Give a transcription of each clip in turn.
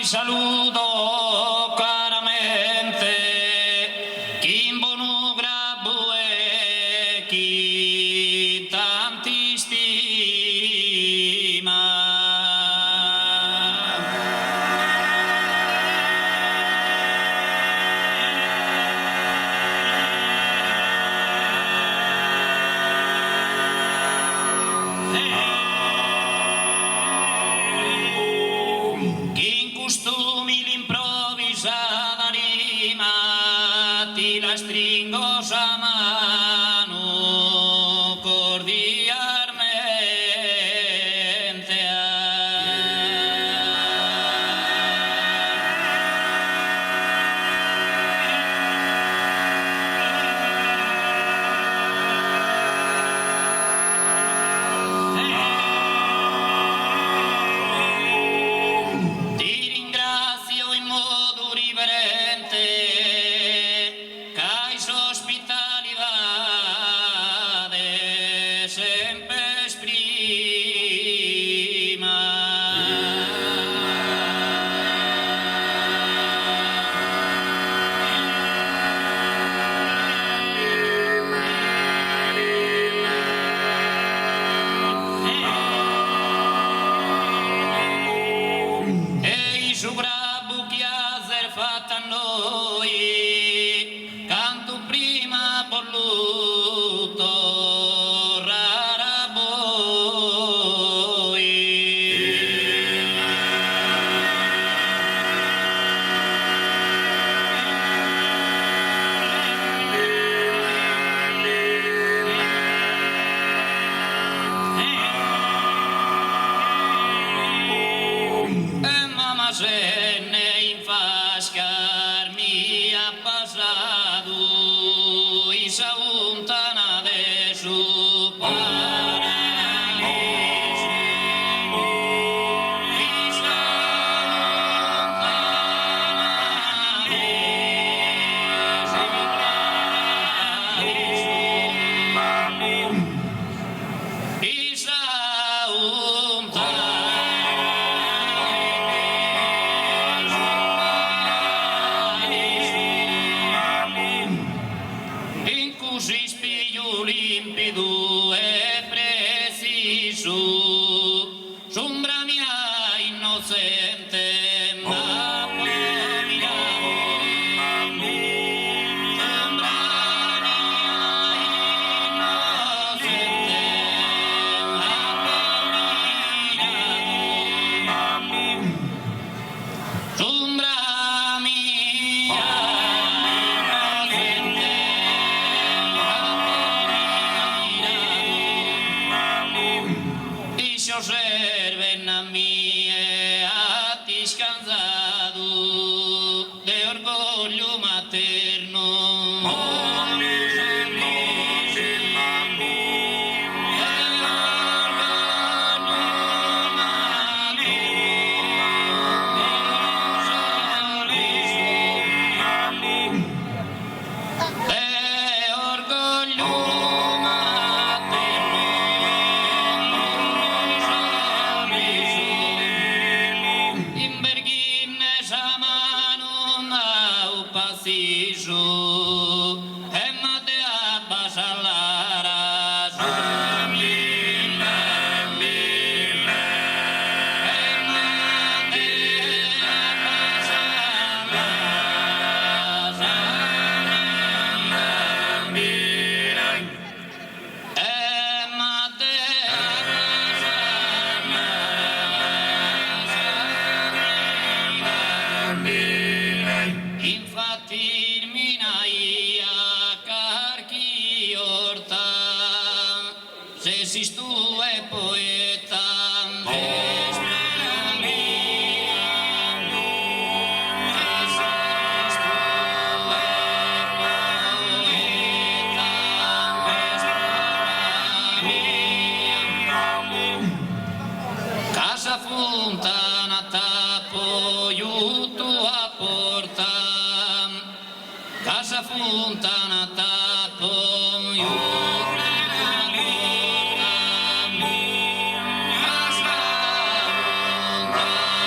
saludo caramente, Kimbono grabue, chi tanti stima. Costumi l'improvvisata rima, ti la stringo a mano cordialmente. Sempre esprima. Ehi su bravo chi ha fatta a noi, canto prima voluto. Se ne infascar mi ha pasado y se untana de su paraíso. Y se untana de su paraíso. Y se untana. Così spiglio limpido e preciso, sombra mia innocente, ma abominavo. Sombra mia innocente, abominavo. Sombra mia. Si osserven a mí a ti scansado de orgoglio materno. Paciso, emate a pasalara, mille, mille, emate a pasalara, mille, emate a pasalara, mille. Infatti il minaia carchi orta, se si stu è poeta, casa fontana tapo aiuto a porta. Casa fontana tapo casa fontana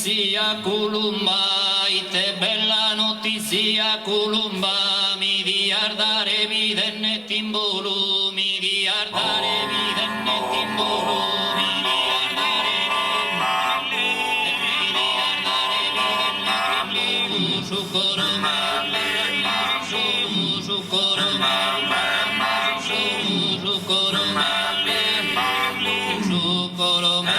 notizia Columba, ite bella notizia Columba, mi diardare videnne timbolu, mi diardare videnne timbolu, mi diardare videnne timbolu, su coroma, su coroma, su coroma, su coroma.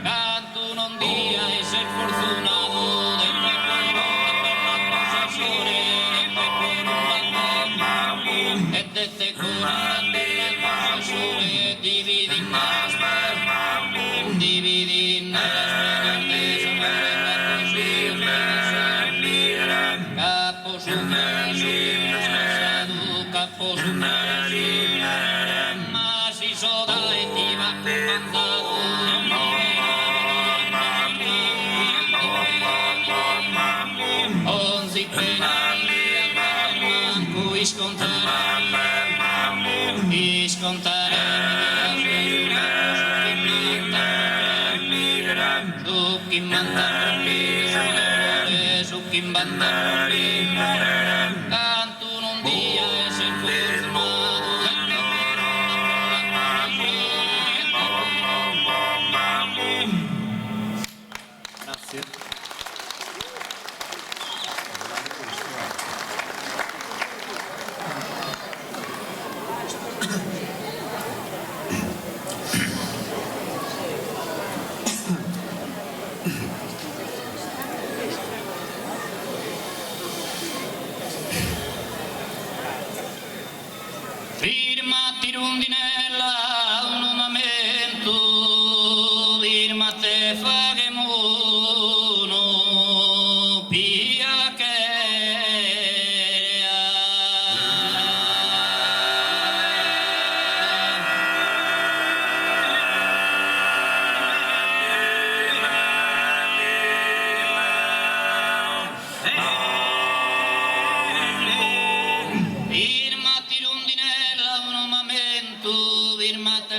Canto non dia e ser fortunato del e dette corante la sole dividi capo su capo su ma si soda e ti va comandato onzi penali manco iscontare su chi mandare canto non dia e se Grazie. Firmati rondinella un momento, firmate fagemono, pia che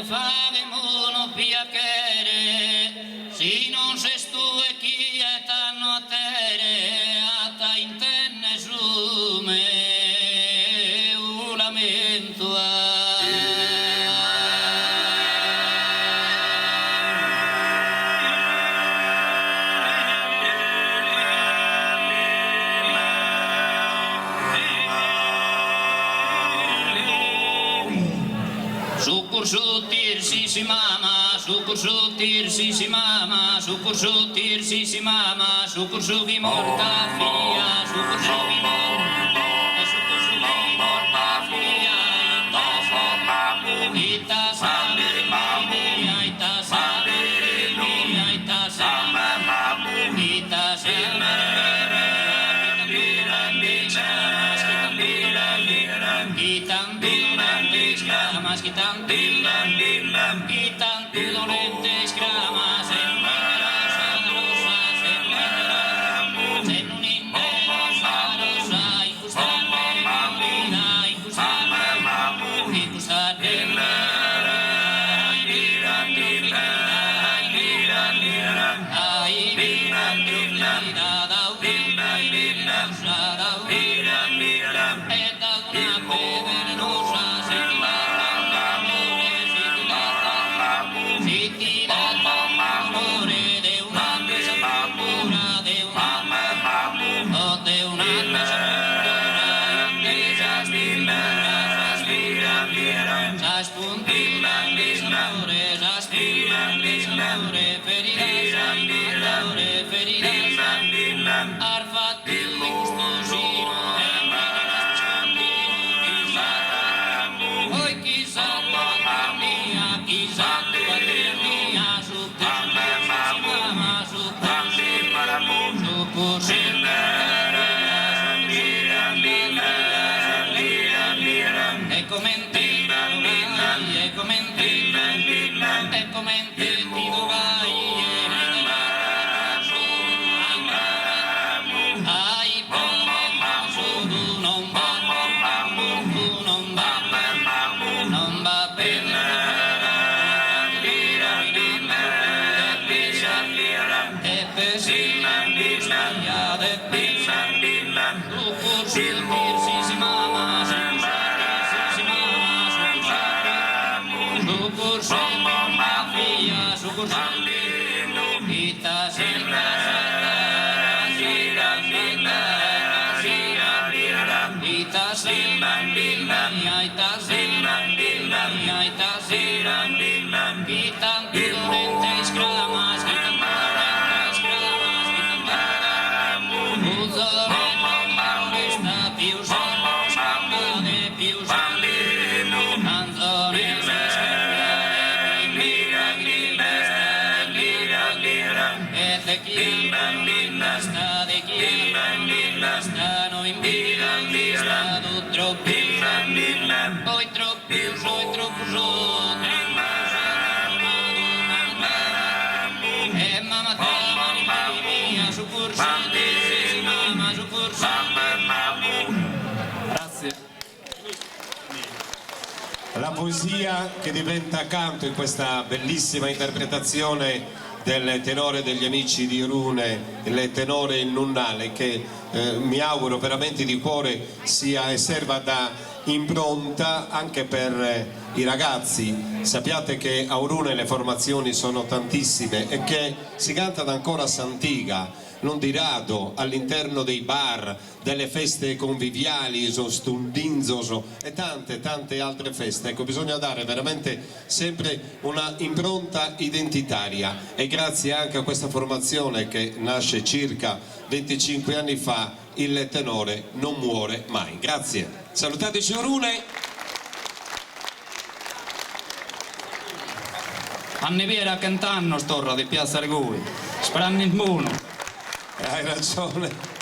fare mono piacere, si non se stu e chi è tanno a tere, a ta intenne sume, un lamento Sucursutir si mama, sucursutir si mama, sucursutir si mama, sucursugi morta fia, sucursugi morta fia, ita sabe mia, ita sabe mia, ita sabe, ita sabe. Quitan dolentes gramas en rosas, en un inmensa rosa, y gustarme vida, y gustarme argomenti ti dogai ai pomme tu non va non va bene e pesina ya de pina tu cursi si mama si mama tu cursi mafia su cursi ita sera ita sera ita durante scramas poi troppo e mamma mia su corso mamma su corso grazie. La poesia che diventa canto in questa bellissima interpretazione del tenore degli amici di Rune, il tenore il Nunnale, che mi auguro veramente di cuore sia e serva da impronta anche per i ragazzi. Sappiate che a Rune le formazioni sono tantissime e che si cantano ancora a Santiga, non di rado all'interno dei bar, delle feste conviviali, Stundinzoso e tante altre feste. Ecco, bisogna dare veramente sempre una impronta identitaria e grazie anche a questa formazione che nasce circa 25 anni fa il tenore non muore mai. Grazie. Salutateci Rune. Anni viera cantando storra di Piazza Regui, sperando il mono. Hai ragione.